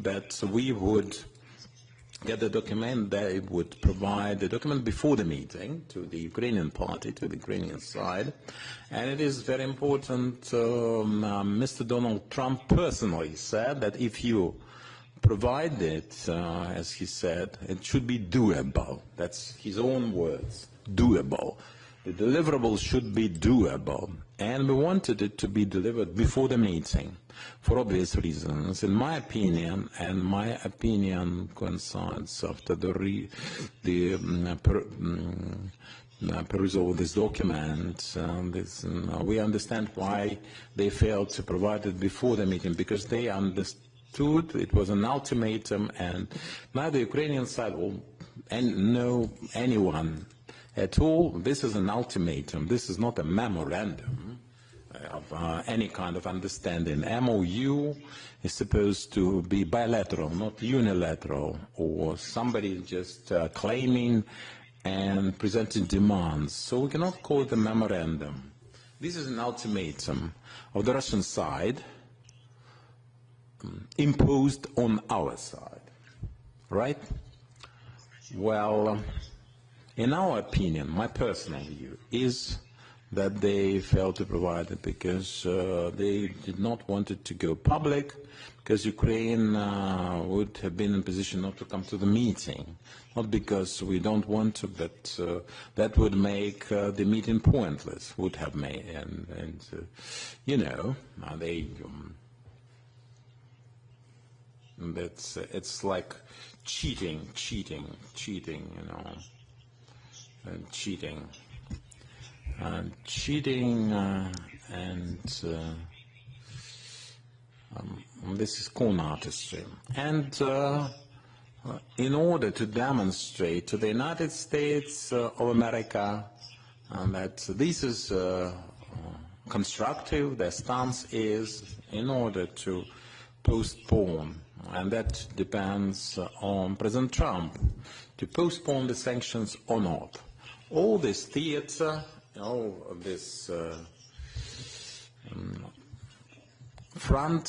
that we would get the document. They would provide the document before the meeting to the Ukrainian party, to the Ukrainian side. And it is very important, Mr. Donald Trump personally said that if you provide it, as he said, it should be doable. That's his own words, doable. The deliverables should be doable. And we wanted it to be delivered before the meeting for obvious reasons. In my opinion, and my opinion coincides after perusal of this document, we understand why they failed to provide it before the meeting, because they understood it was an ultimatum, and neither the Ukrainian side nor anyone at all, this is an ultimatum. This is not a memorandum of any kind of understanding. MOU is supposed to be bilateral, not unilateral, or somebody just claiming and presenting demands. So we cannot call it a memorandum. This is an ultimatum of the Russian side imposed on our side, right? Well, in our opinion, my personal view is that they failed to provide it because they did not want it to go public, because Ukraine would have been in a position not to come to the meeting, not because we don't want to, but that would make the meeting pointless, would have made, and you know, they, it's like cheating, you know. Cheating, this is con artistry. And in order to demonstrate to the United States of America that this is constructive, their stance is in order to postpone, and that depends on President Trump, to postpone the sanctions or not. All this theater, all of this front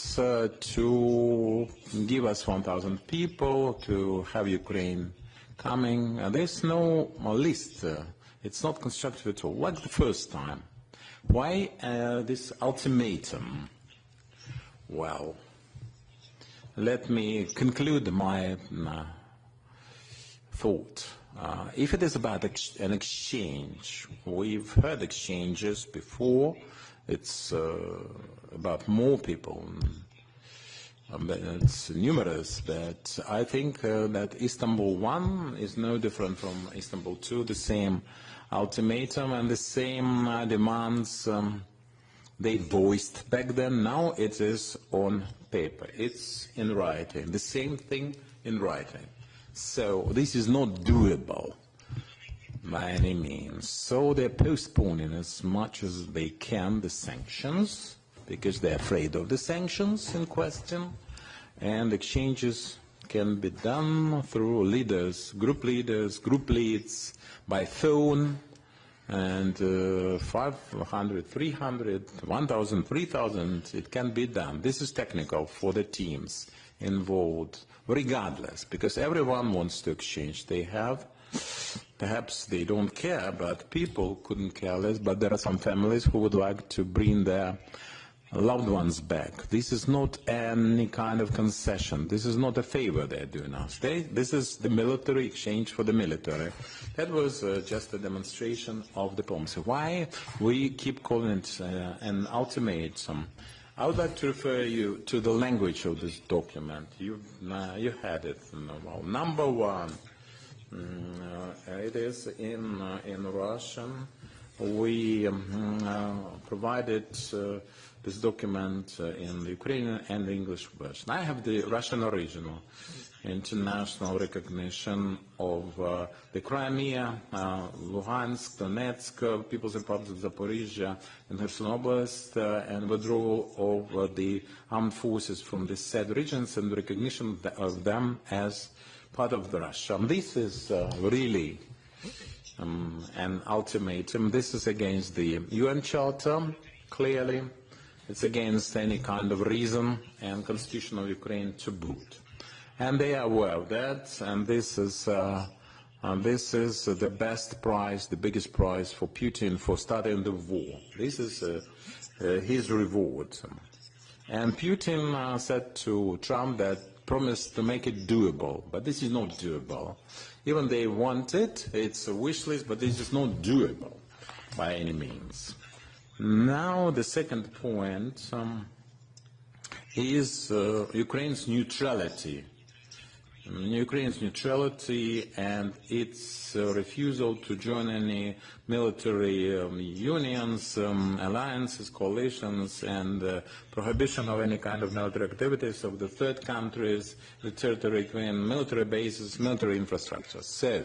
to give us 1,000 people, to have Ukraine coming, there's no list. It's not constructive at all, like the first time. Why this ultimatum? Well, let me conclude my thought. If it is about an exchange, we've heard exchanges before. It's about more people. It's numerous, but I think that Istanbul 1 is no different from Istanbul 2, the same ultimatum and the same demands they voiced back then. Now it is on paper. It's in writing. The same thing in writing. So this is not doable by any means. So they're postponing as much as they can the sanctions, because they're afraid of the sanctions in question, and exchanges can be done through leaders, group leads, by phone, and 500, 300, 1,000, 3,000, it can be done. This is technical for the teams involved, regardless, because everyone wants to exchange. They have, perhaps they don't care, but people couldn't care less, but there are some families who would like to bring their loved ones back. This is not any kind of concession. This is not a favor they're doing us. This is the military exchange for the military. That was just a demonstration of diplomacy. Why we keep calling it an ultimatum? I would like to refer you to the language of this document. You had it. Well, number one, it is in Russian. We provided this document in the Ukrainian and the English version. I have the Russian original. International recognition of the Crimea, Luhansk, Donetsk, People's Republic of Zaporizhia, and Kherson Oblast, and withdrawal of the armed forces from the said regions and recognition of them as part of the Russia. This is really an ultimatum. This is against the UN Charter, clearly. It's against any kind of reason and Constitution of Ukraine to boot. And they are aware of that, and this is the best prize, the biggest prize for Putin for starting the war. This is his reward. And Putin said to Trump that promised to make it doable, but this is not doable. Even they want it, it's a wish list, but this is not doable by any means. Now the second point is Ukraine's neutrality. Ukraine's neutrality and its refusal to join any military unions, alliances, coalitions, and prohibition of any kind of military activities of the third countries, the territory, Ukraine, military bases, military infrastructure. So,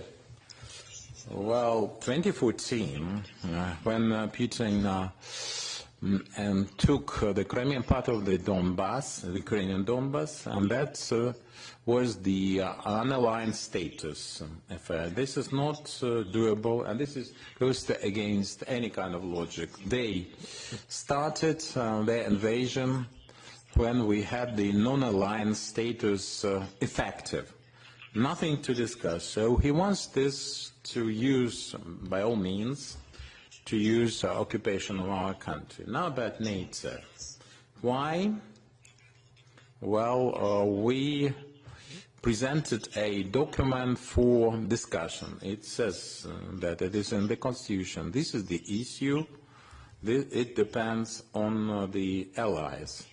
well, 2014, when Putin and took the Crimean part of the Donbass, the Ukrainian Donbass, and that was the unaligned status affair. This is not doable, and this goes against any kind of logic. They started their invasion when we had the non-aligned status effective. Nothing to discuss. So he wants this to use, by all means, to use occupation of our country. Now about NATO. Why? Well, we presented a document for discussion. It says that it is in the Constitution. This is the issue. It depends on the allies.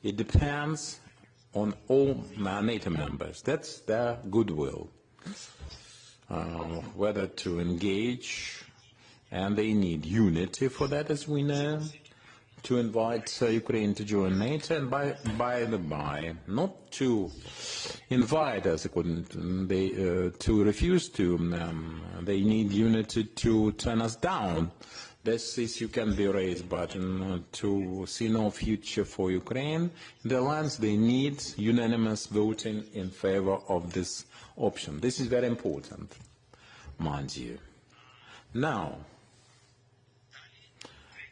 It depends on all NATO members. That's their goodwill, whether to engage, and they need unity for that, as we know, to invite Ukraine to join NATO, and by the by, not to invite us, to refuse to, they need unity to turn us down. This issue can be raised, but to see no future for Ukraine in the alliance, they need unanimous voting in favor of this option. This is very important, mind you. Now,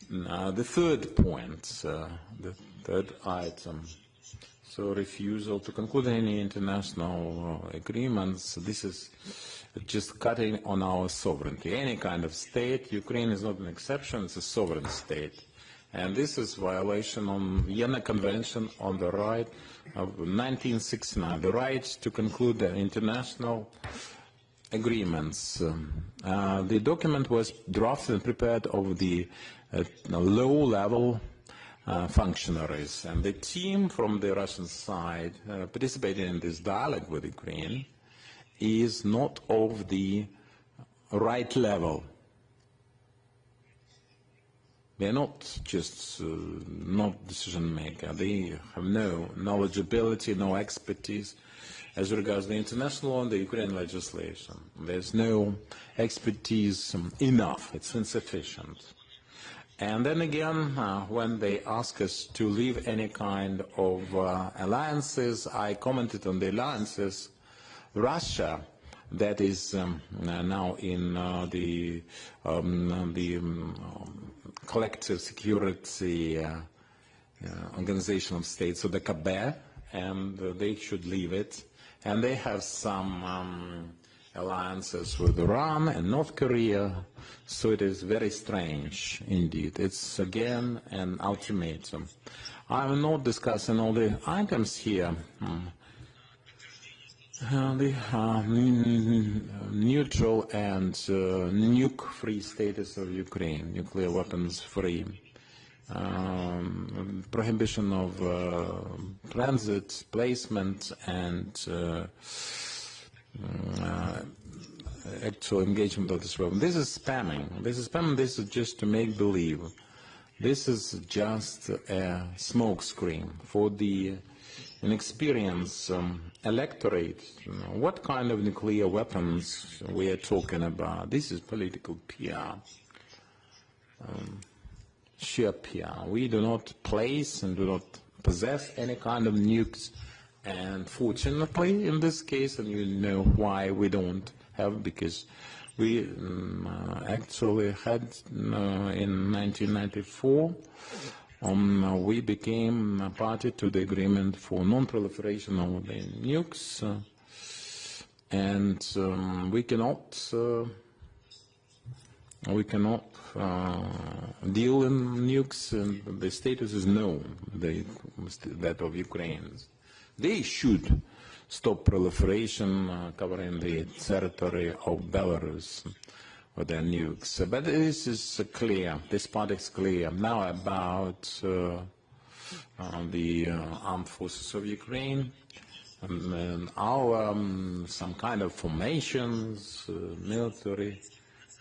the third point, the third item, so refusal to conclude any international agreements. This is just cutting on our sovereignty. Any kind of state, Ukraine is not an exception, it's a sovereign state. And this is violation on Vienna Convention on the right of 1969, the right to conclude the international agreements. The document was drafted and prepared of the low-level functionaries, and the team from the Russian side participating in this dialogue with Ukraine is not of the right level. They are not just not decision maker. They have no knowledgeability, no expertise as regards the international law and the Ukrainian legislation. There's no expertise enough. It's insufficient. And then again, when they ask us to leave any kind of alliances, I commented on the alliances. Russia, that is now in the collective security organization of states, so the KAB, and they should leave it. And they have some alliances with Iran and North Korea, so it is very strange indeed. It's again an ultimatum. I'm not discussing all the items here. The neutral and nuke-free status of Ukraine, nuclear weapons-free, prohibition of transit, placement, and actual engagement of this weapon. This is spamming. This is spamming. This is just to make believe. This is just a smokescreen for the inexperienced electorate. What kind of nuclear weapons we are talking about? This is political PR, sheer PR. We do not place and do not possess any kind of nukes, and fortunately in this case, and you know why we don't have, because we actually had in 1994 we became a party to the agreement for non-proliferation of the nukes, and we cannot deal in nukes, and the status is known, that of Ukrainians. They should stop proliferation covering the territory of Belarus with their nukes. But this is clear, this part is clear. Now about the armed forces of Ukraine, and our some kind of formations, military,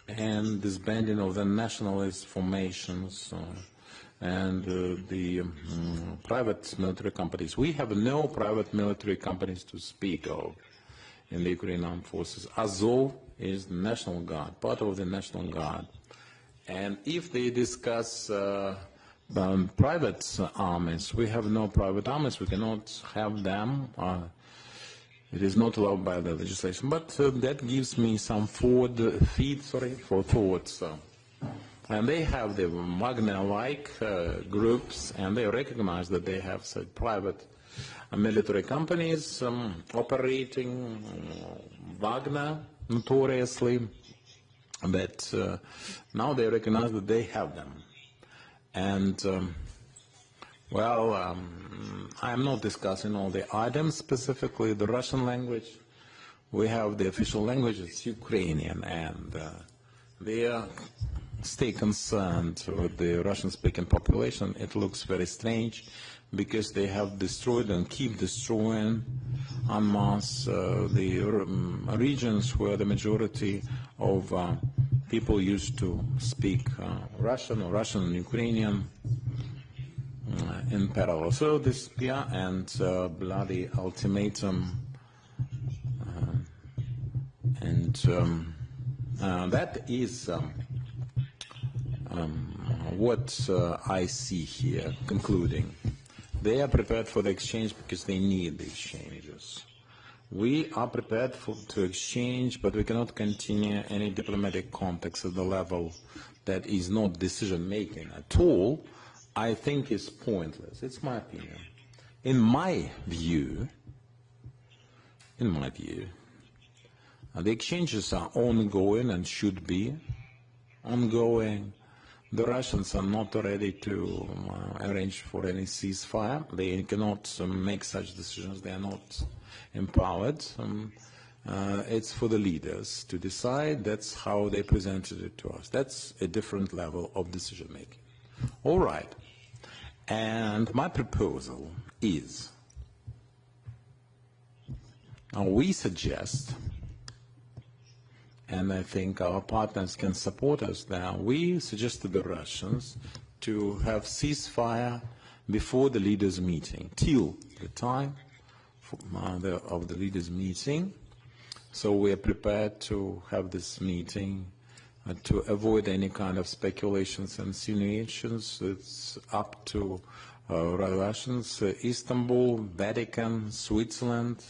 and disbanding of the nationalist formations and the private military companies. We have no private military companies to speak of in the Ukrainian armed forces. Azov is the National Guard, part of the National Guard. And if they discuss private armies, we have no private armies, we cannot have them. It is not allowed by the legislation, but that gives me some feed for thoughts. And they have the Wagner-like groups, and they recognize that they have such private military companies operating Wagner notoriously, but now they recognize that they have them. And I'm not discussing all the items, specifically the Russian language. We have the official language, it's Ukrainian, and they stay concerned with the Russian-speaking population. It looks very strange because they have destroyed and keep destroying en masse the regions where the majority of people used to speak Russian or Russian and Ukrainian in parallel. So this and bloody ultimatum, and that is what I see here, concluding. They are prepared for the exchange because they need the exchanges. We are prepared to exchange, but we cannot continue any diplomatic contacts at the level that is not decision-making at all. I think is pointless. It's my opinion. In my view, the exchanges are ongoing and should be ongoing. The Russians are not ready to arrange for any ceasefire. They cannot make such decisions. They are not empowered. It's for the leaders to decide. That's how they presented it to us. That's a different level of decision-making. All right. And my proposal is, we suggest, and I think our partners can support us there, we suggest to the Russians to have ceasefire before the leaders' meeting, till the time of the leaders' meeting. So we are prepared to have this meeting to avoid any kind of speculations and insinuations. It's up to Russians, Istanbul, Vatican, Switzerland,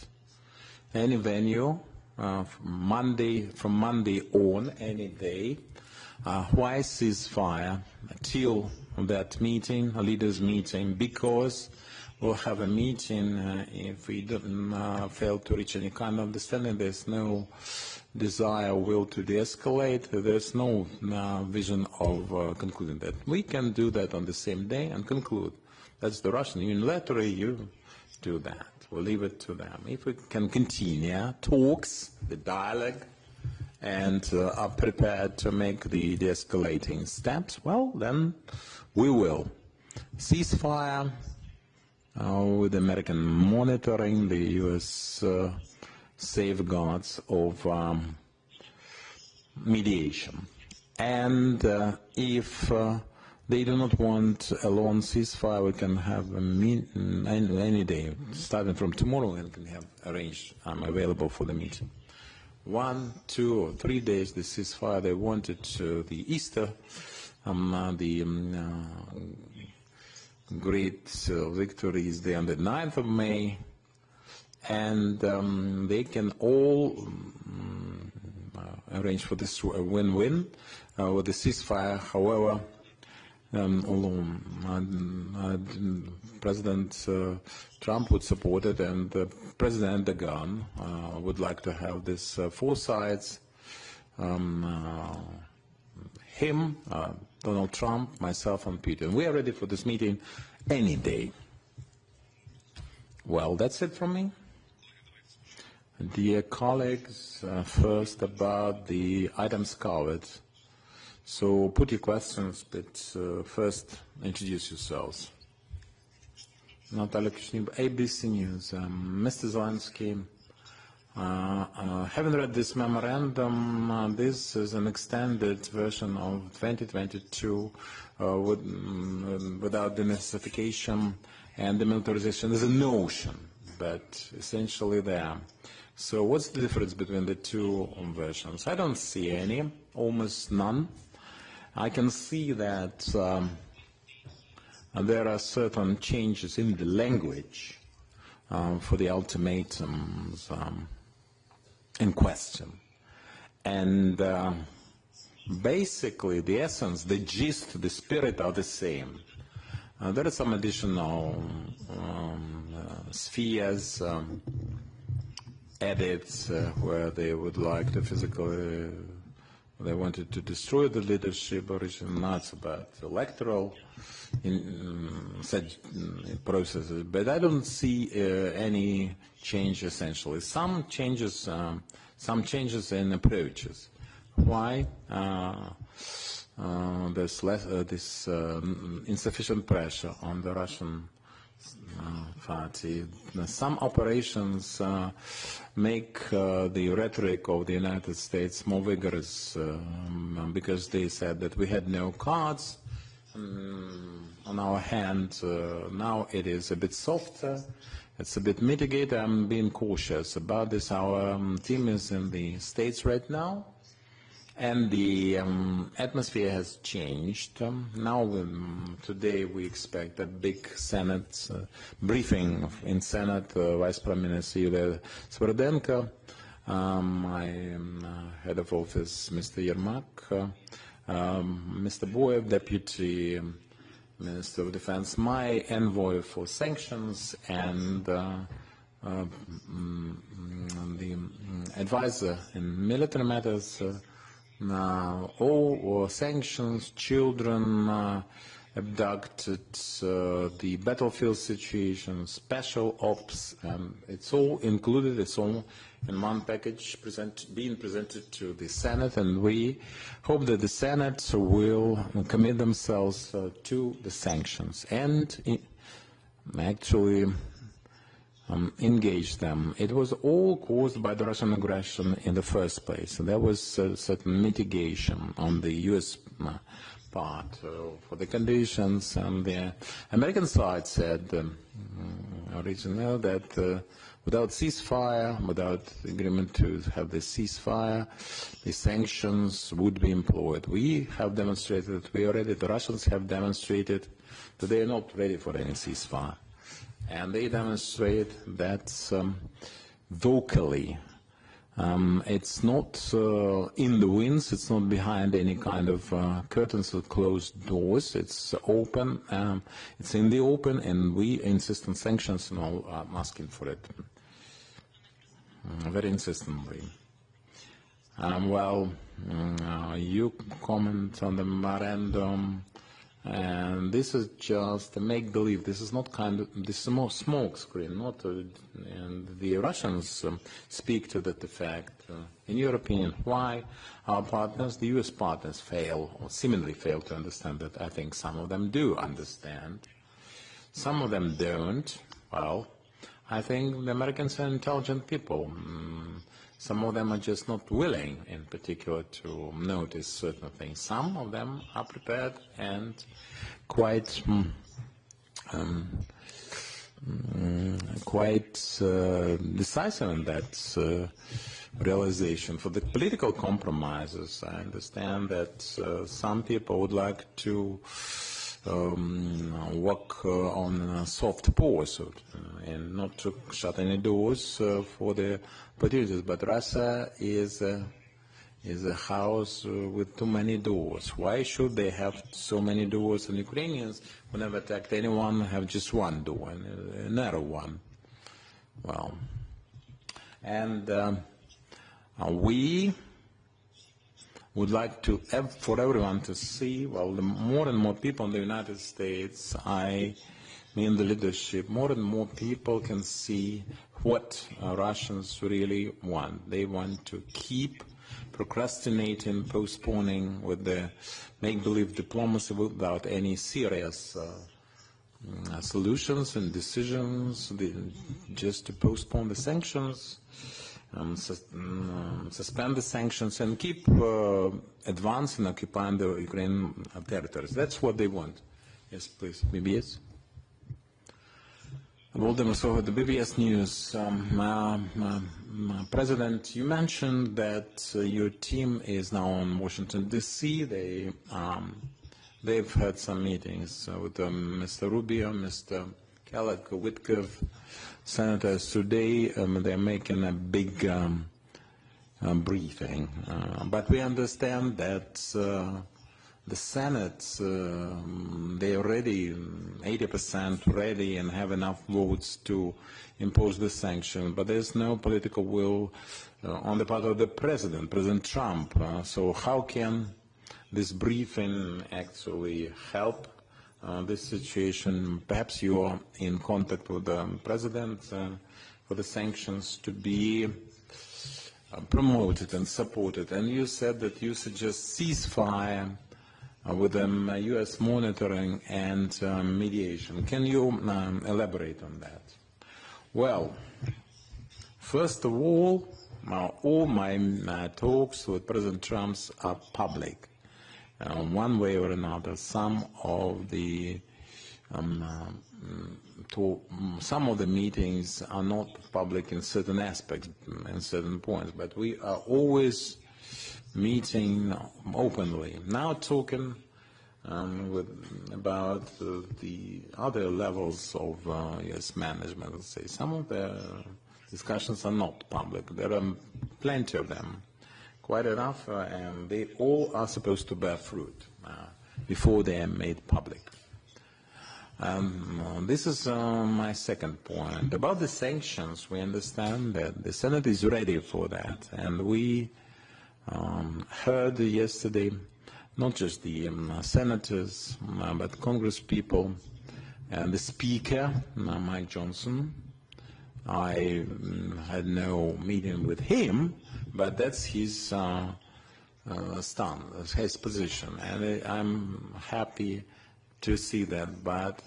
any venue. From Monday on, any day. Why ceasefire till that meeting, a leaders' meeting? Because we'll have a meeting if we don't fail to reach any kind of understanding. There's no desire, will to de-escalate. There's no vision of concluding that. We can do that on the same day and conclude. That's the Russian unilaterally. You do that. We'll leave it to them. If we can continue talks, the dialogue, and are prepared to make the de-escalating steps, well, then we will. Ceasefire with American monitoring, the U.S. Safeguards of mediation. And if they do not want a long ceasefire, we can have a meeting any day, starting from tomorrow, and can have arranged. I'm available for the meeting. 1, 2, or 3 days, the ceasefire they wanted the Easter, the great victory is there on the 9th of May, and they can all arrange for this win-win with the ceasefire. However, alone. President Trump would support it, and President Erdogan would like to have this four sides. Him, Donald Trump, myself, and Putin. We are ready for this meeting any day. Well, that's it from me. Dear colleagues, first about the items covered. So put your questions, but first introduce yourselves. Natalia Kushnib, ABC News. Mr. Zelensky, having read this memorandum, this is an extended version of 2022 without the denazification and demilitarization. There's a notion, but essentially there. So what's the difference between the two versions? I don't see any, almost none. I can see that there are certain changes in the language for the ultimatums in question. And basically the essence, the gist, the spirit are the same. There are some additional spheres, edits where they would like to physically, they wanted to destroy the leadership originally, not about electoral such processes, but I don't see any change essentially. Some changes in approaches. Why? There's less, this insufficient pressure on the Russian party. Some operations make the rhetoric of the United States more vigorous because they said that we had no cards on our hand. Now it is a bit softer. It's a bit mitigated. I'm being cautious about this. Our team is in the States right now. And the atmosphere has changed. Now, today we expect a big Senate briefing in Senate. Vice Prime Minister Yulia Sviridenko, my head of office, Mr. Yermak, Mr. Boyev, Deputy Minister of Defense, my envoy for sanctions, and the advisor in military matters. All sanctions, children abducted, the battlefield situation, special ops, it's all included, it's all in one package being presented to the Senate, and we hope that the Senate will commit themselves to the sanctions and actually engage them. It was all caused by the Russian aggression in the first place. There was a certain mitigation on the U.S. part for the conditions, and the American side said originally that without ceasefire, without agreement to have the ceasefire, the sanctions would be employed. We have demonstrated, we are ready, the Russians have demonstrated that they are not ready for any ceasefire. And they demonstrate that vocally. It's not in the winds, it's not behind any kind of curtains or closed doors. It's open, it's in the open, and we insist on sanctions and all asking for it very insistently. You comment on the memorandum. And this is just a make-believe. This is not this is a more smoke screen, and the Russians speak to that effect. In your opinion, why our partners, the U.S. partners, fail or seemingly fail to understand that? I think some of them do understand. Some of them don't. Well, I think the Americans are intelligent people. Some of them are just not willing, in particular, to notice certain things. Some of them are prepared and quite decisive in that realization. For the political compromises, I understand that some people would like to work on a soft pause and not to shut any doors for the opportunities. But Russia is is a house with too many doors. Why should they have so many doors? And Ukrainians, who never attacked anyone, have just one door, a narrow one. Well, and we would like to for everyone to see, well, the more and more people in the United States, I mean the leadership, more and more people can see what Russians really want. They want to keep procrastinating, postponing with the make-believe diplomacy without any serious solutions and decisions, just to postpone the sanctions, suspend the sanctions, and keep advancing, occupying the Ukrainian territories. That's what they want. Yes, please. BBS. Volodymyr Zelenskiy, the BBS News. President, you mentioned that your team is now in Washington, D.C. They've had some meetings with Mr. Rubio, Mr. Kellogg, Witkoff, senators today. They're making a big briefing. But we understand that the Senate, they're already 80% ready and have enough votes to impose the sanction, but there's no political will on the part of the President Trump. So how can this briefing actually help this situation? Perhaps you are in contact with the President for the sanctions to be promoted and supported. And you said that you suggest ceasefire with U.S. monitoring and mediation. Can you elaborate on that? Well, first of all my talks with President Trump are public. One way or another, some of the meetings are not public in certain aspects and certain points, but we are always meeting openly. Now talking about the other levels of U.S. management, let's say. Some of the discussions are not public. There are plenty of them, quite enough, and they all are supposed to bear fruit before they are made public. This is my second point. About the sanctions, we understand that the Senate is ready for that, and we heard yesterday not just the senators, but Congress people and the Speaker, Mike Johnson. I had no meeting with him, but that's his stand, his position, and I'm happy to see that. But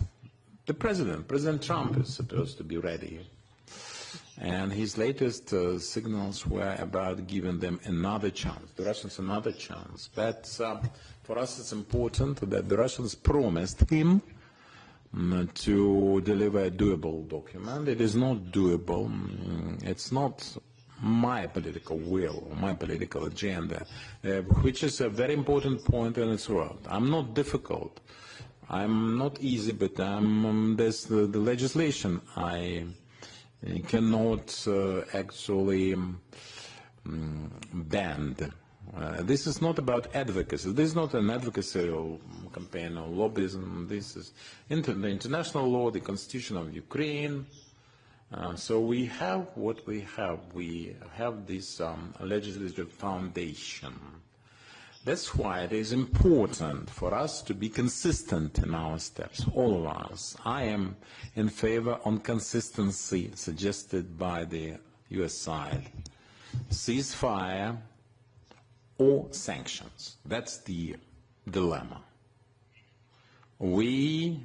the President Trump is supposed to be ready. And his latest signals were about giving them another chance, the Russians another chance. But for us it's important that the Russians promised him to deliver a doable document. It is not doable. It's not my political will, my political agenda, which is a very important point in its world. I'm not difficult. I'm not easy, but there's the legislation I cannot actually bend. This is not about advocacy. This is not an advocacy campaign or lobbyism. This is the international law, the Constitution of Ukraine. So we have what we have. We have this legislative foundation. That's why it is important for us to be consistent in our steps, all of us. I am in favor on consistency suggested by the U.S. side. Ceasefire or sanctions. That's the dilemma. We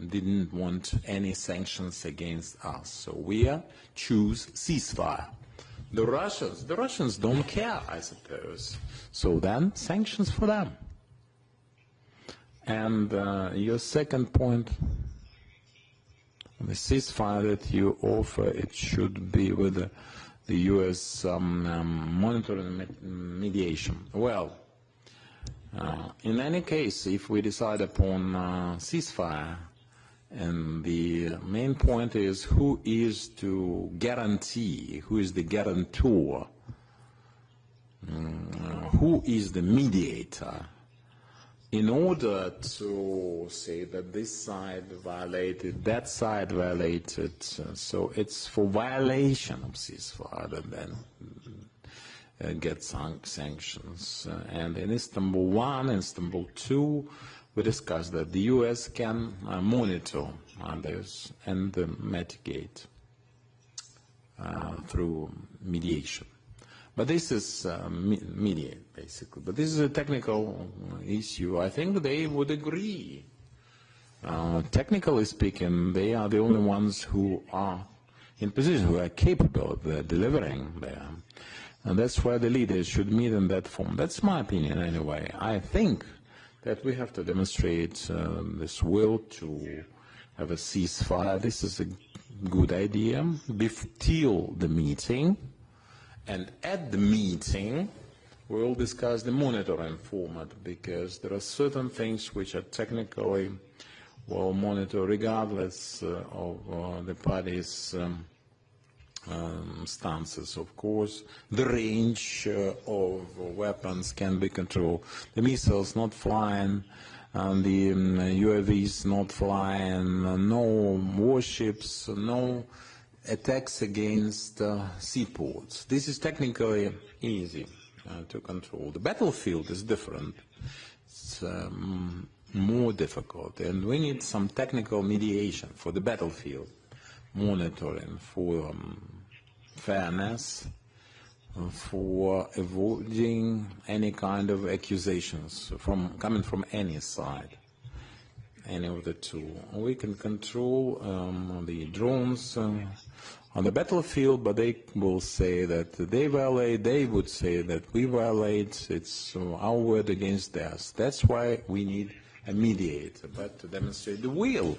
didn't want any sanctions against us, so we choose ceasefire. The Russians don't care, I suppose. So then, sanctions for them. And your second point, the ceasefire that you offer, it should be with the U.S. monitoring mediation. Well, in any case, if we decide upon ceasefire, and the main point is who is to guarantee, who is the guarantor who is the mediator in order to say that this side violated, that side violated. So it's for violation of ceasefire and then get sanctions. And in Istanbul 1, Istanbul 2, we discussed that the US can monitor this and mitigate through mediation. But this is mediate, basically. But this is a technical issue. I think they would agree. Technically speaking, they are the only ones who are in position, who are capable of delivering there. And that's why the leaders should meet in that form. That's my opinion, anyway. I think that we have to demonstrate this will to have a ceasefire. This is a good idea. Till the meeting. And at the meeting, we'll discuss the monitoring format, because there are certain things which are technically well monitored regardless of the parties' stances. Of course, the range of weapons can be controlled. The missiles not flying, the UAVs not flying, no warships, no attacks against seaports. This is technically easy to control. The battlefield is different. It's more difficult, and we need some technical mediation for the battlefield, monitoring for fairness, for avoiding any kind of accusations coming from any side. Any of the two. We can control the drones on the battlefield, but they will say that they violate, they would say that we violate, it's our word against theirs. That's why we need a mediator, but to demonstrate the will.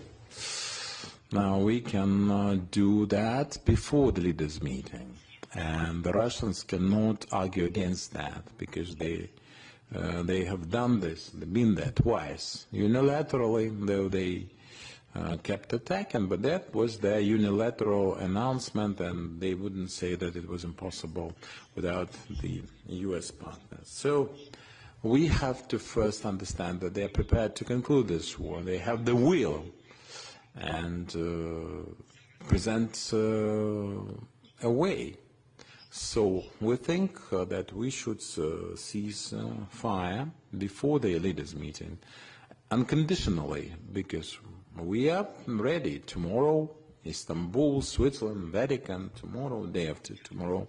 Now we can do that before the leaders' meeting, and the Russians cannot argue against that, because they have done this, they've been there twice, unilaterally, though they kept attacking, but that was their unilateral announcement, and they wouldn't say that it was impossible without the US partners. So we have to first understand that they are prepared to conclude this war. They have the will, and present a way. So we think that we should cease fire before the leaders' meeting, unconditionally, because we are ready. Tomorrow, Istanbul, Switzerland, Vatican, tomorrow, day after tomorrow,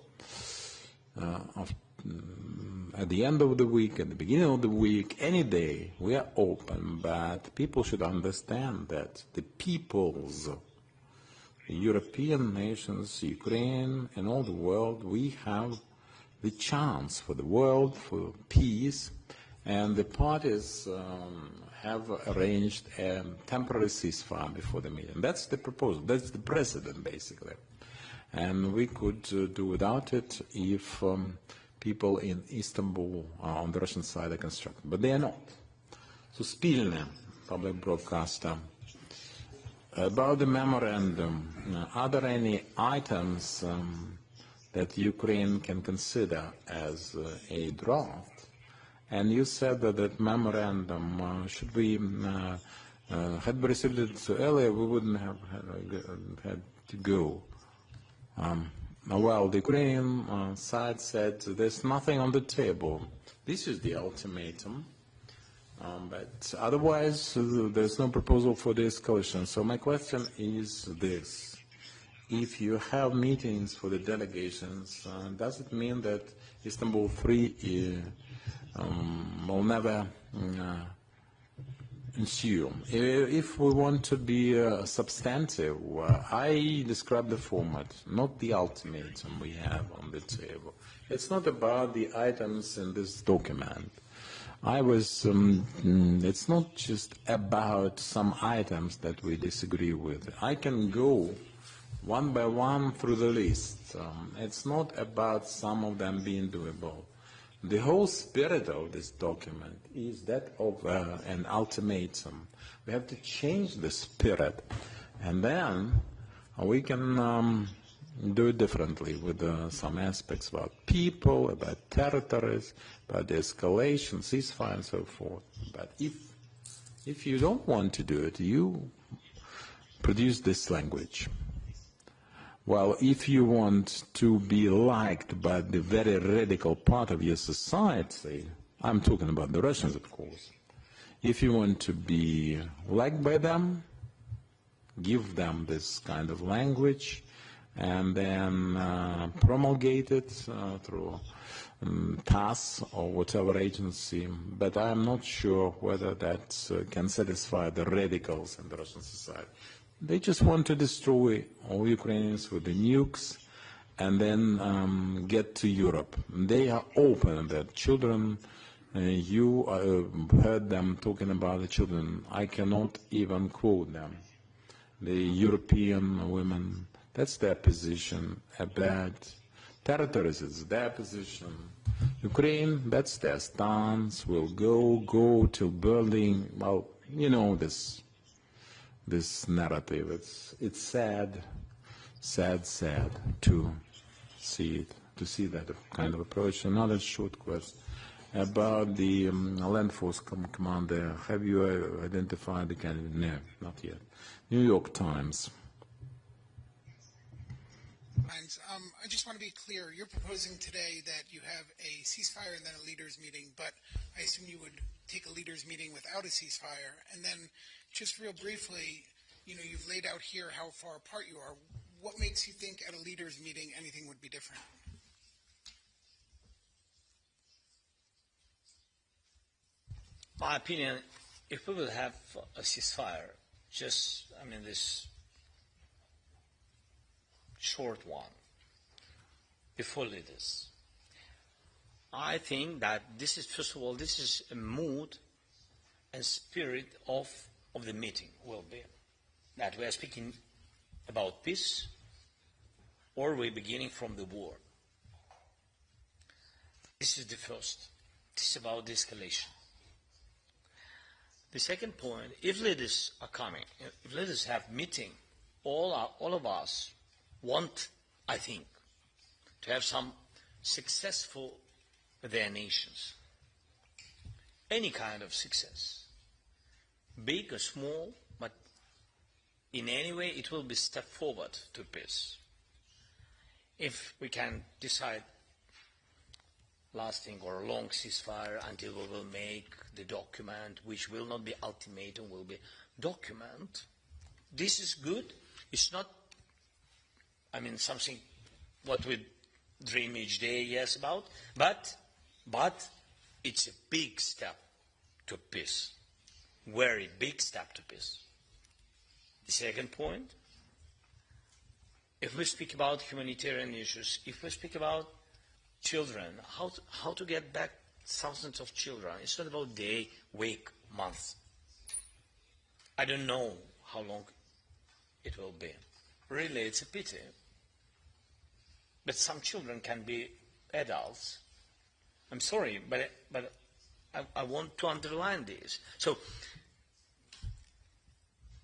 at the end of the week, at the beginning of the week, any day, we are open, but people should understand that the peoples, the European nations, Ukraine, and all the world, we have the chance for the world, for peace, and the parties have arranged a temporary ceasefire before the meeting. That's the proposal. That's the precedent, basically. And we could do without it if people in Istanbul on the Russian side are constructed. But they are not. Suspilne, public broadcaster, about the memorandum, are there any items that Ukraine can consider as a draft? And you said that that memorandum, should we had we received it earlier, we wouldn't have had to go. Well, the Ukrainian side said there's nothing on the table. This is the ultimatum. But otherwise, there's no proposal for the escalation. So my question is this. If you have meetings for the delegations, does it mean that Istanbul 3 will never ensue? If we want to be substantive, I describe the format, not the ultimatum we have on the table. It's not about the items in this document. It's not just about some items that we disagree with. I can go one by one through the list. It's not about some of them being doable. The whole spirit of this document is that of an ultimatum. We have to change the spirit, and then we can do it differently with some aspects about people, about territories, about the escalation, ceasefire, and so forth. But if you don't want to do it, you produce this language. Well, if you want to be liked by the very radical part of your society, I'm talking about the Russians, of course. If you want to be liked by them, give them this kind of language, and then promulgate it through TASS or whatever agency. But I'm not sure whether that can satisfy the radicals in the Russian society. They just want to destroy all Ukrainians with the nukes and then get to Europe. They are open, that children, you heard them talking about the children. I cannot even quote them. The European women, that's their position. About territories, it's their position. Ukraine, that's their stance. Will go till Berlin. Well, you know this narrative. It's sad to see it, to see that kind of approach. Another short question about the land force commander. Have you identified the candidate? No, not yet. New York Times. Thanks. I just want to be clear. You're proposing today that you have a ceasefire and then a leaders meeting, but I assume you would take a leaders meeting without a ceasefire. And then, just real briefly, you know, you've laid out here how far apart you are. What makes you think at a leaders meeting anything would be different? My opinion, if we will have a ceasefire, this short one, before leaders, I think that this is, first of all, this is a mood and spirit of the meeting will be that we are speaking about peace or we're beginning from the war. This is the first. This is about the escalation. The second point, if leaders are coming, if leaders have meeting, all of us want, I think, to have some successful their nations. Any kind of success, big or small, but in any way it will be a step forward to peace. If we can decide lasting or a long ceasefire until we will make the document, which will not be ultimatum, will be document. This is good. It's not, something what we dream each day, yes, about, but it's a big step to peace. Very big step to peace. The second point, if we speak about humanitarian issues, if we speak about children, how to get back thousands of children. It's not about day, week, month. I don't know how long it will be. Really, it's a pity. But some children can be adults. I'm sorry, but I want to underline this. So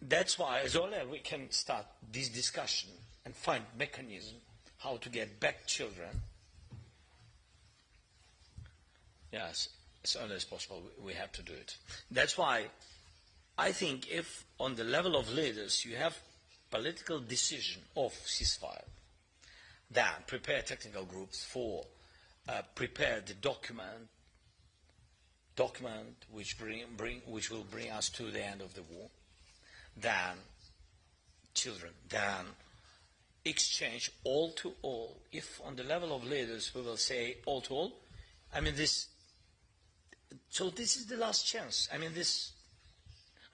that's why, as early as we can start this discussion and find mechanism how to get back children. Yes, as early as possible, we have to do it. That's why I think if on the level of leaders you have political decision of ceasefire, then prepare technical groups for prepare the document which will bring us to the end of the war, then children, then exchange all to all. If on the level of leaders we will say all to all, so this is the last chance.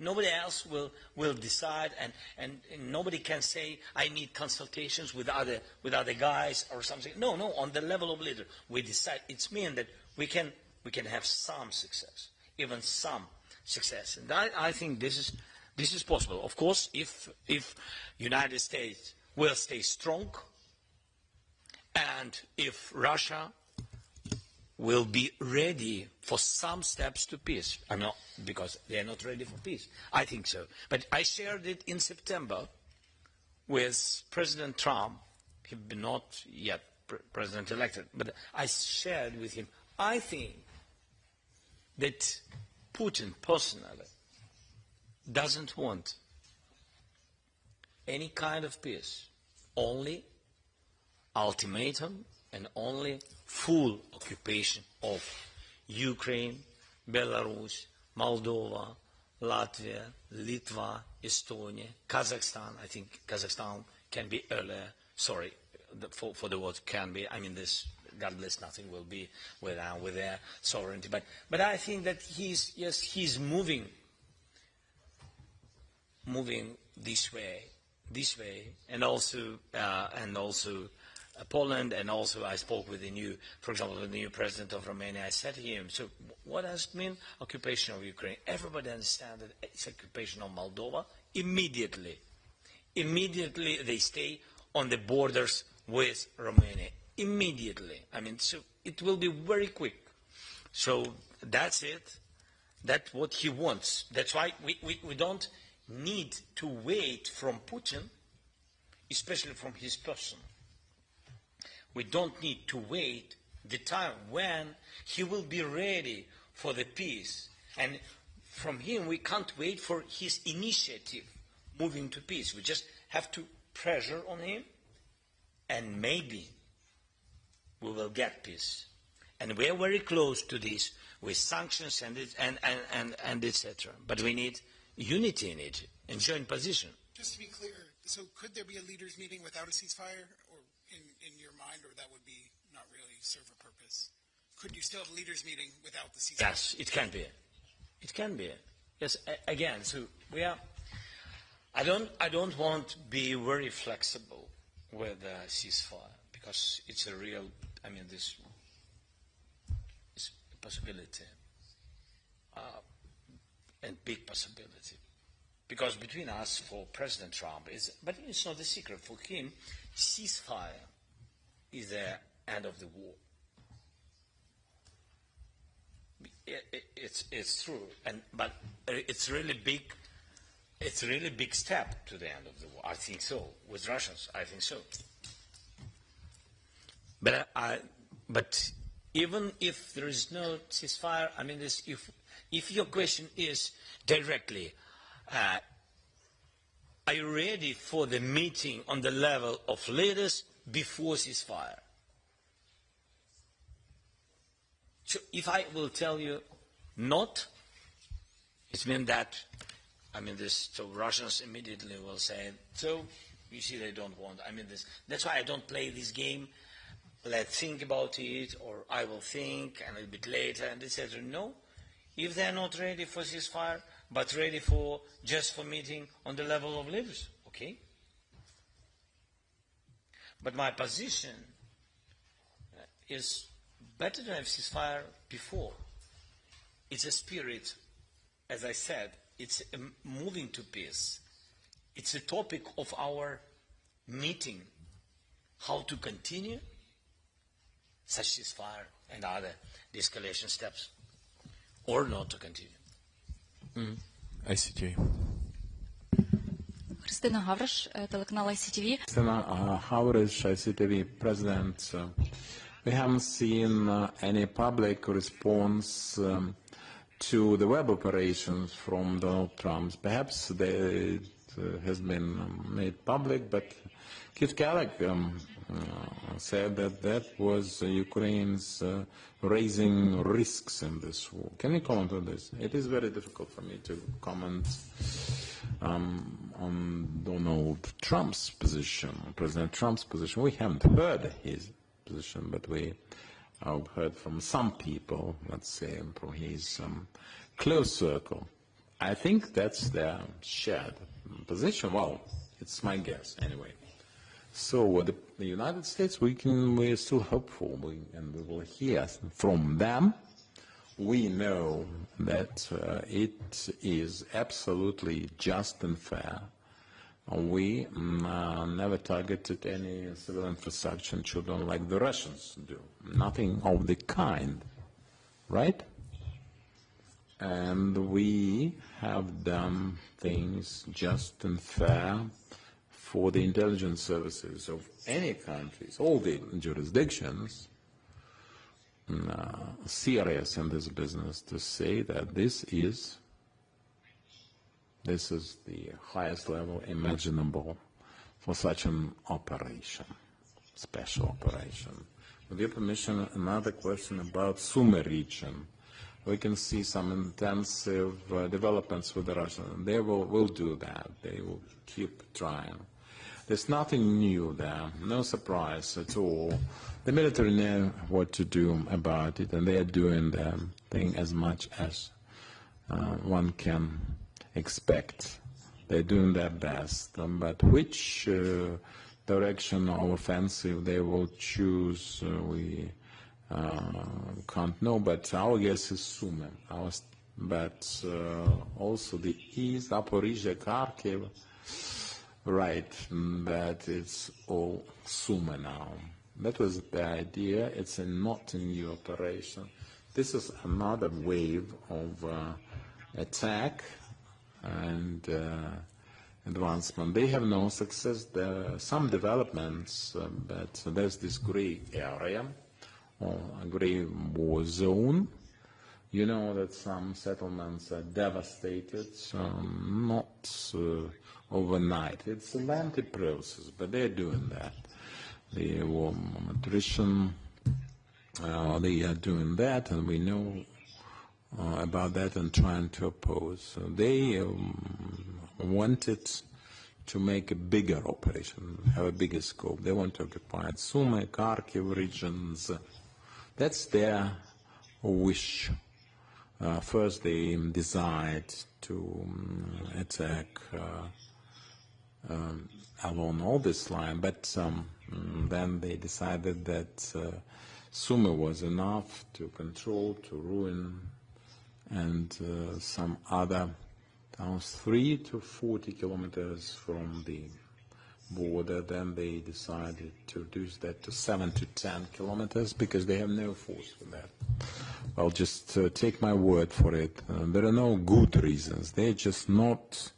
Nobody else will decide, and nobody can say I need consultations with other guys or something. No. On the level of leader, we decide. It's mean that we can have some success, even some success, and I think this is possible. Of course, if United States will stay strong, and if Russia will be ready for some steps to peace. I'm not, because they are not ready for peace. I think so. But I shared it in September with President Trump He's not yet president-elected, but I shared with him, I think that Putin personally doesn't want any kind of peace, only ultimatum and only full occupation of Ukraine, Belarus, Moldova, Latvia, Litva, Estonia, Kazakhstan. I think Kazakhstan can be earlier. Sorry for the word can be. I mean, this, God bless, nothing will be with their sovereignty. But I think that he's moving this way, and also Poland, and also I spoke with for example, the new president of Romania. I said to him, so what does it mean, occupation of Ukraine? Everybody understands that it's occupation of Moldova. Immediately they stay on the borders with Romania. Immediately. I mean, so it will be very quick. So that's it. That's what he wants. That's why we don't need to wait from Putin, especially from his person. We don't need to wait the time when he will be ready for the peace. And from him, we can't wait for his initiative moving to peace. We just have to pressure on him, and maybe we will get peace. And we are very close to this with sanctions and etc. But we need unity in Egypt and joint position. Just to be clear, so could there be a leaders' meeting without a ceasefire, or in your mind, or that would be not really serve a purpose? Could you still have a leaders' meeting without the ceasefire? Yes, it can be. It can be. Yes, again, so we are. I don't want to be very flexible with the ceasefire, because it's a real. I mean, this is a possibility, and big possibility. Because between us, for President Trump, but it's not a secret. For him, ceasefire is the end of the war. It's true, but it's really big. It's a really big step to the end of the war. I think so. With Russians, I think so. But even if there is no ceasefire, I mean, if your question is directly, are you ready for the meeting on the level of leaders before ceasefire? So if I will tell you not, it means that, I mean, so Russians immediately will say, so you see they don't want, I mean, that's why I don't play this game, let's think about it, or I will think, and a little bit later, and etc. No, if they're not ready for ceasefire, but ready just for meeting on the level of leaders, okay? But my position is better to have ceasefire before. It's a spirit, as I said, it's a moving to peace. It's a topic of our meeting, how to continue such ceasefire and other de-escalation steps, or not to continue. ICTV. Христина Гавриш, телеканал ICTV. Christina Havrish, ICTV President. We haven't seen any public response to the web operations from Donald Trump. Perhaps it has been made public, but Technicalities said that was Ukraine's raising risks in this war. Can you comment on this? It is very difficult for me to comment on Donald Trump's position, President Trump's position. We haven't heard his position, but we have heard from some people, let's say, from his close circle. I think that's their shared position. Well, it's my guess anyway. So the United States, we're still hopeful, and we will hear from them. We know that it is absolutely just and fair. We never targeted any civil infrastructure and children like the Russians do. Nothing of the kind, right? And we have done things just and fair for the intelligence services of any countries, all the jurisdictions, serious in this business, to say that this is the highest level imaginable for such an operation, special operation. With your permission, another question about Sumy region. We can see some intensive developments with the Russians. They will do that. They will keep trying. There's nothing new there, no surprise at all. The military know what to do about it, and they are doing their thing as much as one can expect. They're doing their best, but which direction or offensive they will choose, we can't know, but our guess is Sumy. But also the east, Zaporizhzhia, Kharkiv, right, that it's all Sumy now. That was the idea. It's not a new operation. This is another wave of attack and advancement. They have no success. There are some developments, but there's this gray area, or a gray war zone. You know that some settlements are devastated, not overnight. It's a lengthy process, but they're doing that. The war attrition, they are doing that, and we know about that and trying to oppose. So they wanted to make a bigger operation, have a bigger scope. They want to occupy Sumy, Kharkiv regions. That's their wish. First, they decide to attack along all this line, but then they decided that Sumy was enough to control, to ruin, and some other towns 3 to 40 kilometers from the border. Then they decided to reduce that to 7 to 10 kilometers because they have no force for that. Well, just take my word for it. There are no good reasons. They're just not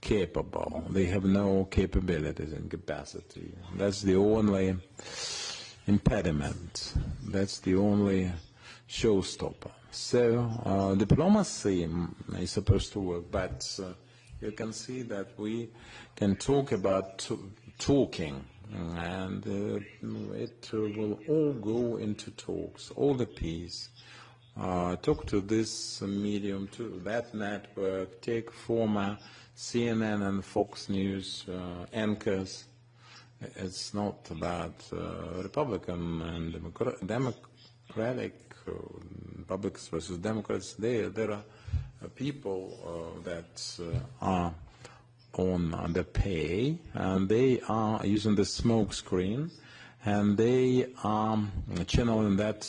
capable. They have no capabilities and capacity. That's the only impediment. That's the only showstopper. So diplomacy is supposed to work, but you can see that we can talk about talking, and it will all go into talks, all the peace. Talk to this medium, to that network, take former CNN and Fox News anchors. It's not about Republican and Democratic, Republicans versus Democrats. There are people that are on underpay, and they are using the smoke screen, and they are channeling that,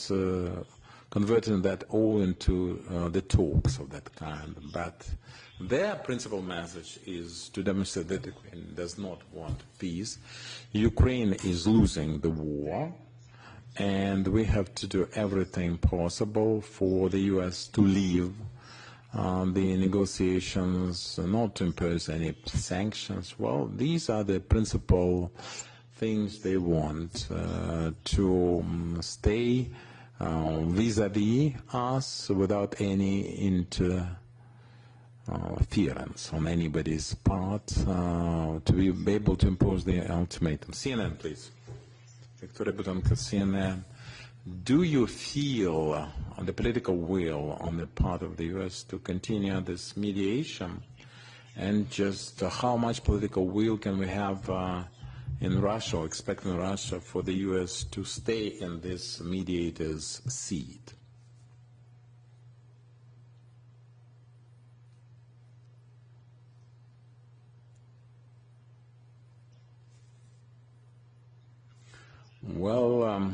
converting that all into the talks of that kind. But their principal message is to demonstrate that Ukraine does not want peace. Ukraine is losing the war, and we have to do everything possible for the U.S. to leave the negotiations, not to impose any sanctions. Well, these are the principal things they want, to stay vis-à-vis us without any interference on anybody's part, to be able to impose the ultimatum. CNN, please. Victoria Butanka, CNN. Do you feel the political will on the part of the U.S. to continue this mediation? And just how much political will can we have in Russia, or expect in Russia, for the U.S. to stay in this mediator's seat? Well,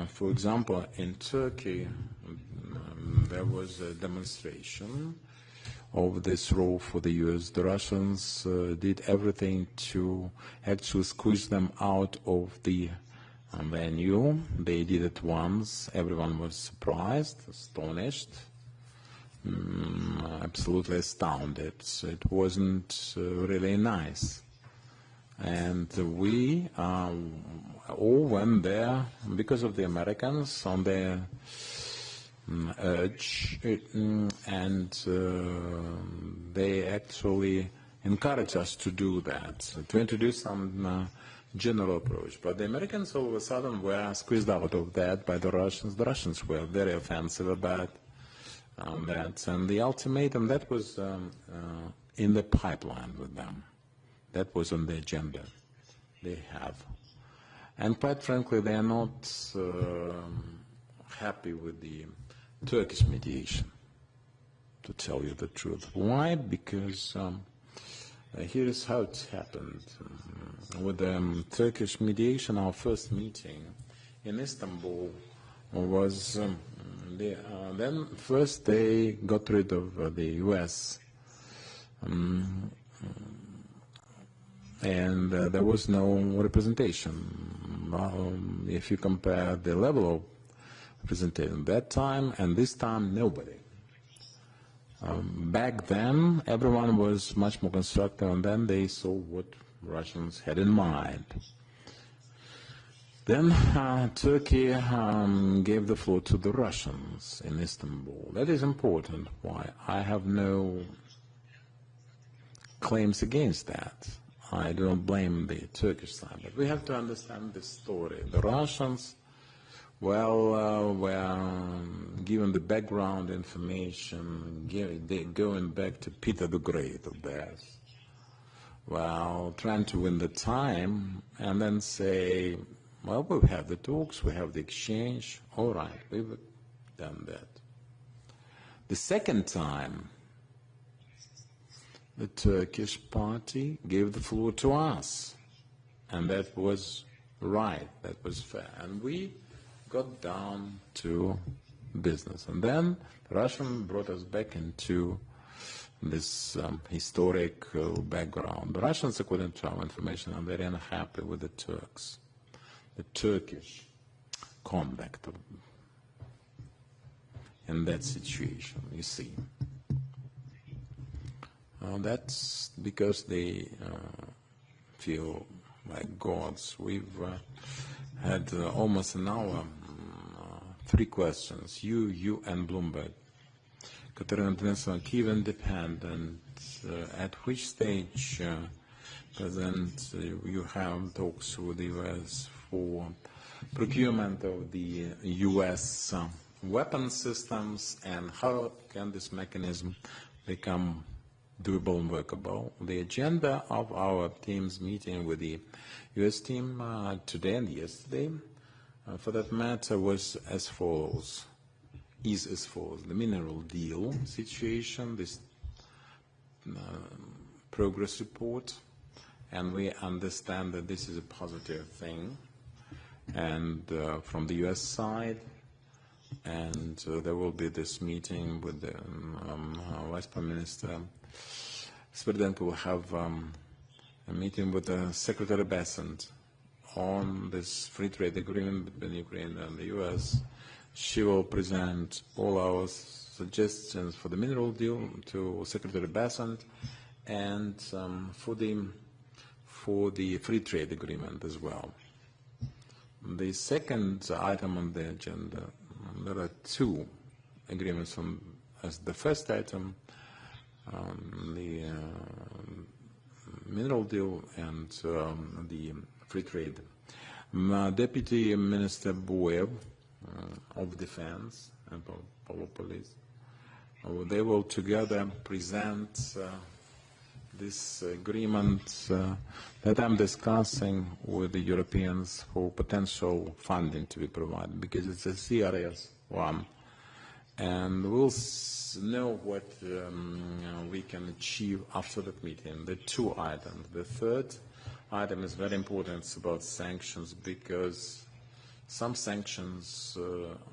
for example, in Turkey, there was a demonstration of this role for the U.S. The Russians did everything to actually squeeze them out of the venue. They did it once. Everyone was surprised, astonished, absolutely astounded. So it wasn't really nice. And we all went there because of the Americans on their urge, and they actually encouraged us to do that, to introduce some general approach. But the Americans all of a sudden were squeezed out of that by the Russians. The Russians were very offensive about that. And the ultimatum, that was in the pipeline with them. That was on the agenda they have. And quite frankly, they are not happy with the Turkish mediation, to tell you the truth. Why? Because here is how it happened. With the Turkish mediation, our first meeting in Istanbul was, then first they got rid of the US, and there was no representation. If you compare the level of representation that time and this time, nobody. Back then, everyone was much more constructive, and then they saw what Russians had in mind. Then Turkey gave the floor to the Russians in Istanbul. That is important. Why? I have no claims against that. I don't blame the Turkish side, but we have to understand the story. The Russians, well, were given the background information, going back to Peter the Great of theirs, well, trying to win the time, and then say, well, we have the talks, we have the exchange, all right, we've done that. The second time, the Turkish party gave the floor to us, and that was right, that was fair, and we got down to business. And then the Russians brought us back into this historic background. The Russians, according to our information, are very unhappy with the Turks, the Turkish conduct in that situation, you see. That's because they feel like gods. We've had almost an hour, 3 questions, you and Bloomberg. Katerina Denisowa, Kyiv independent. At which stage, President, you have talks with the U.S. for procurement of the U.S. weapon systems, and how can this mechanism become doable and workable? The agenda of our team's meeting with the U.S. team today and yesterday, for that matter, was as follows, is as follows. The mineral deal situation, this progress report, and we understand that this is a positive thing, and from the U.S. side, and there will be this meeting with the Vice Prime Minister. Sverdenko will have a meeting with the Secretary Bessent on this free trade agreement between Ukraine and the U.S. She will present all our suggestions for the mineral deal to Secretary Bessent, and for the free trade agreement as well. The second item on the agenda, there are 2 agreements as the first item, the mineral deal and the free trade. Deputy Minister Boev of Defense and Police, they will together present this agreement that I'm discussing with the Europeans for potential funding to be provided, because it's a serious one. And we'll know what we can achieve after that meeting. The 2 items. The third item is very important. It's about sanctions, because some sanctions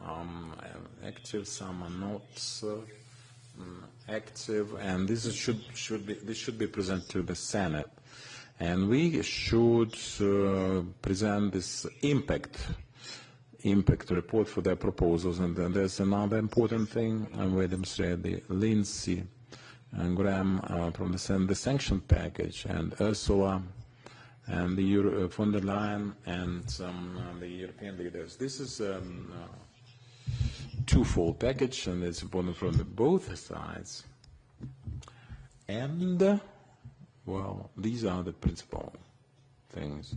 are active, some are not active, and this should be presented to the Senate, and we should present this impact report for their proposals. And then there's another important thing, and we demonstrate the Lindsey and Graham from the Senate, the sanction package, and Ursula and the von der Leyen and the European leaders. This is a twofold package, and it's important from both sides. And, well, these are the principal things.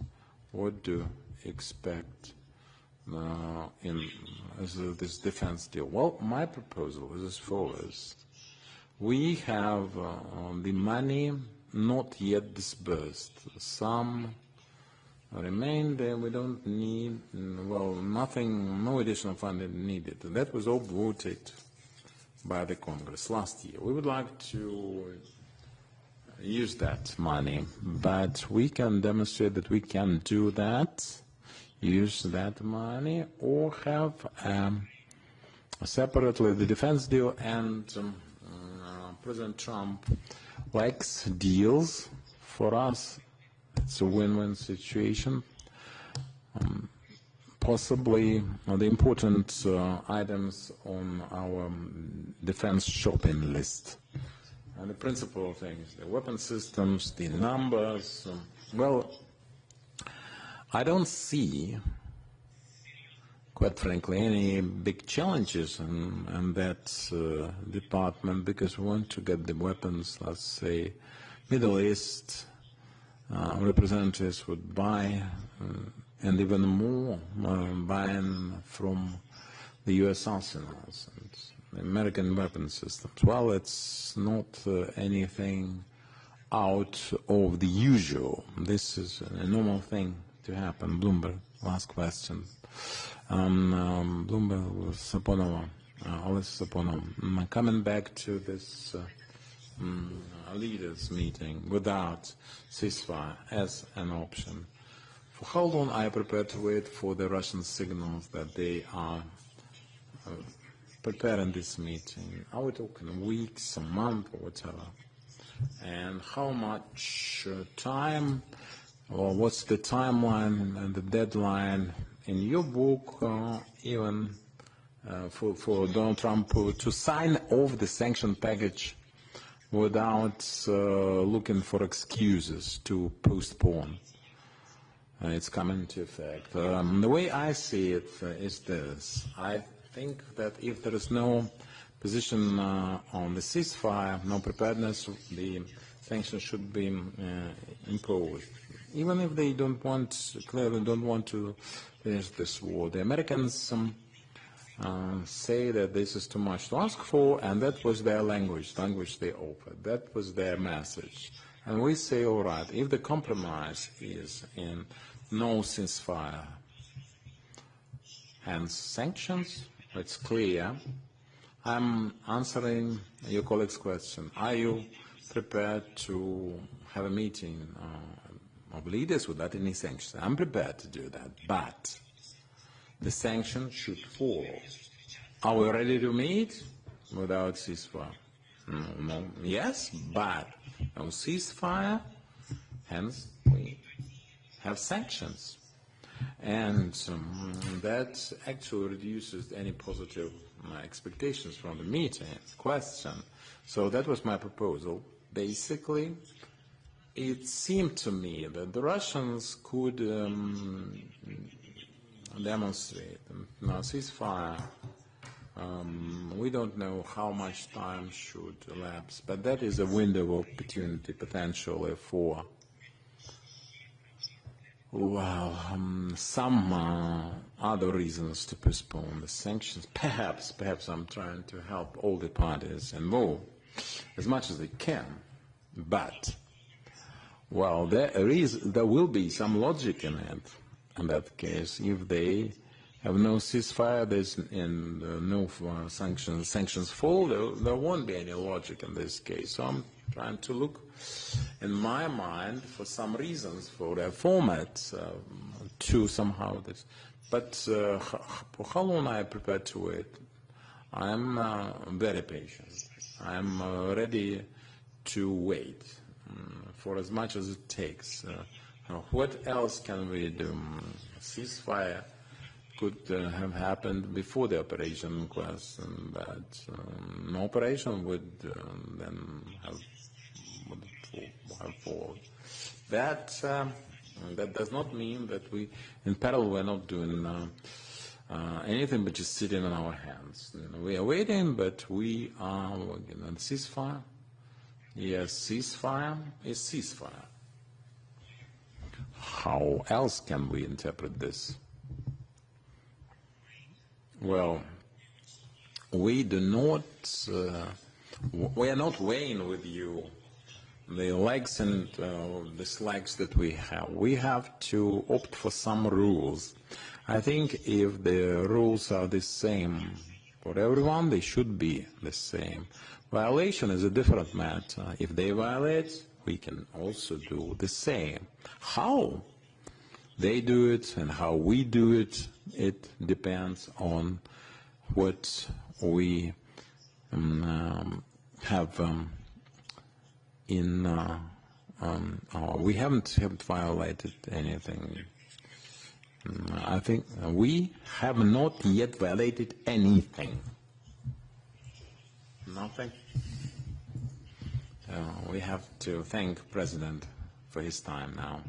What do you expect in this defense deal? Well, my proposal is as follows. We have the money not yet disbursed. Some remain there. We don't need, well, nothing, no additional funding needed. That was all voted by the Congress last year. We would like to use that money, but we can demonstrate that we can do that, use that money, or have separately the defense deal, and President Trump likes deals. For us, it's a win-win situation. Possibly the important items on our defense shopping list. And the principal things, the weapon systems, the numbers. Well, I don't see, quite frankly, any big challenges in that department, because we want to get the weapons, let's say, Middle East representatives would buy, and even more buying from the U.S. arsenals and the American weapon systems. Well, it's not anything out of the usual. This is a normal thing to happen. Bloomberg, last question. Bloomberg was Saponova, Alice Saponova. Coming back to this leaders meeting without ceasefire as an option. For how long are you prepared to wait for the Russian signals that they are preparing this meeting? Are we talking weeks, a month, or whatever? And how much time, or what's the timeline and the deadline in your book, even for Donald Trump to sign off the sanction package without looking for excuses to postpone its coming into effect? The way I see it is this. I think that if there is no position on the ceasefire, no preparedness, the sanctions should be imposed. Even if they don't want, clearly don't want to finish this war. The Americans say that this is too much to ask for, and that was their language they offered. That was their message. And we say, all right, if the compromise is in no ceasefire and sanctions, it's clear. I'm answering your colleague's question. Are you prepared to have a meeting of leaders without any sanctions? I'm prepared to do that, but the sanctions should follow. Are we ready to meet without ceasefire? No. Yes, but no ceasefire, hence we have sanctions. And that actually reduces any positive expectations from the meeting, question. So that was my proposal. Basically, it seemed to me that the Russians could demonstrate now ceasefire. We don't know how much time should elapse, but that is a window of opportunity potentially for, well, some other reasons to postpone the sanctions. Perhaps I'm trying to help all the parties involved as much as they can, but, well, there will be some logic in it. In that case, if they have no ceasefire, no sanctions fall, there won't be any logic in this case. So I'm trying to look, in my mind, for some reasons for their format to somehow this. But for how long I am prepared to wait? I'm very patient. I'm ready to wait for as much as it takes. What else can we do? Ceasefire could have happened before the operation in question, but no operation would then have followed. That And that does not mean that we, in parallel, we're not doing anything but just sitting on our hands. You know, we are waiting, but we are working on ceasefire. Yes, ceasefire is ceasefire. How else can we interpret this? Well, we do not, we are not weighing with you the legs and dislikes that we have. We have to opt for some rules. I think if the rules are the same for everyone, they should be the same. Violation is a different matter. If they violate, we can also do the same. How they do it and how we do it, it depends on what we have in we haven't violated anything. I think we have not yet violated anything. Nothing. We have to thank President for his time now.